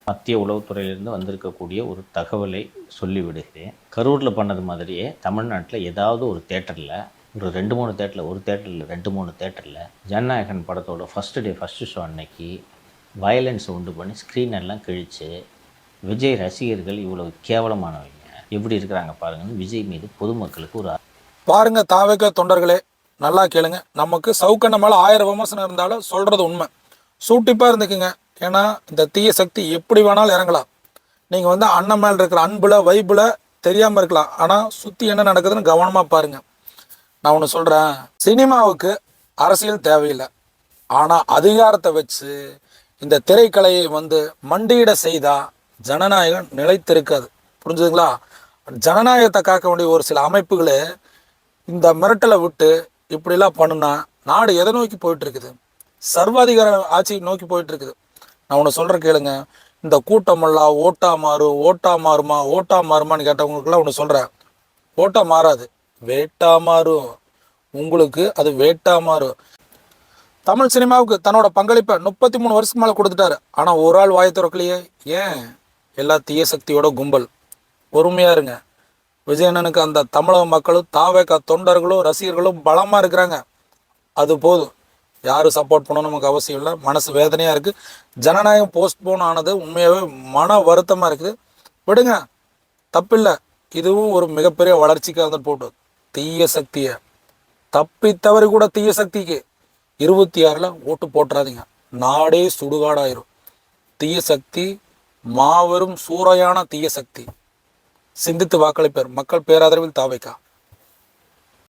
மத்திய உளவுத்துறையிலிருந்து வந்திருக்கக்கூடிய ஒரு தகவலை சொல்லிவிடுகிறேன். கரூரில் பண்ணது மாதிரியே தமிழ்நாட்டில் ஏதாவது ஒரு தேட்டரில் ஒரு 2-3 தேட்டரில், ஒரு தேட்டரில் 2-3 தேட்டரில் ஜனநாயகன் படத்தோட ஃபஸ்ட்டு ஷோ அன்னைக்கு வயலன்ஸ் உண்டு பண்ணி ஸ்க்ரீன் எல்லாம் கிழித்து விஜய் ரசிகர்கள் இவ்வளவு கேவலமானவங்க எப்படி இருக்கிறாங்க பாருங்கன்னு விஜய் மீது பொதுமக்களுக்கு ஒரு பாருங்க தாவேக தொண்டர்களே, நல்லா கேளுங்க. நமக்கு சவுக்கண்ண மேலே 1000 விமர்சனம் இருந்தாலும் சொல்கிறது உண்மை. சூட்டிப்பாக இருந்துக்குங்க. ஏன்னா இந்த தீய சக்தி எப்படி வேணாலும் இறங்கலாம். நீங்கள் வந்து அண்ணன் மேலே இருக்கிற அன்பில் வைப்பில் தெரியாமல் இருக்கலாம். ஆனால் சுற்றி என்ன நடக்குதுன்னு கவனமாக பாருங்கள். நான் ஒன்று சொல்கிறேன், சினிமாவுக்கு அரசியல் தேவையில்லை. ஆனால் அதிகாரத்தை வச்சு இந்த திரைக்கலையை வந்து மண்டியிட செய்தால் ஜனநாயகம் நிலைத்திருக்காது. புரிஞ்சுதுங்களா? ஜனநாயகத்தை காக்க வேண்டிய ஒரு சில அமைப்புகளே இந்த மிரட்டலை விட்டு இப்படிலாம் பண்ணுனா நாடு எதை நோக்கி போயிட்டு இருக்குது? சர்வாதிகார ஆட்சி நோக்கி போயிட்டு இருக்குது. நான் ஒன்று சொல்கிறேன் கேளுங்க. இந்த கூட்டமெல்லாம் ஓட்டா மாறுமான்னு கேட்டவங்களுக்குலாம் ஒன்று சொல்கிறேன், ஓட்டா மாறாது, வேட்டா மாறும். உங்களுக்கு அது வேட்டா மாறும். தமிழ் சினிமாவுக்கு தன்னோட பங்களிப்பை 33 வருஷத்துக்கு மேலே கொடுத்துட்டாரு. ஆனால் ஒரு ஆள் வாயை திறக்கலையே. ஏன்? எல்லா தீய சக்தியோட கும்பல். பொறுமையாக இருங்க. விஜயண்ணனுக்கு அந்த தமிழக மக்களும் தாவேக தொண்டர்களும் ரசிகர்களும் பலமாக இருக்கிறாங்க. அது போதும். யாரும் சப்போர்ட் பண்ணணும் நமக்கு அவசியம் இல்லை. மனசு வேதனையாக இருக்குது. ஜனநாயகம் போஸ்ட்போன் ஆனது உண்மையாகவே மன வருத்தமாக இருக்குது. விடுங்க, தப்பில்லை. இதுவும் ஒரு மிகப்பெரிய வளர்ச்சிக்காக போட்டு தீய சக்தியை தப்பி தவறி கூட தீய சக்திக்கு 26 ஓட்டு போட்டுறாதீங்க. நாடே சுடுகாடாயிரும். தீய சக்தி மாபெரும் சூறையான தீய சக்தி. சிந்தித்து வாக்களிப்பர். மக்கள் பேராதரவில் தாவேக.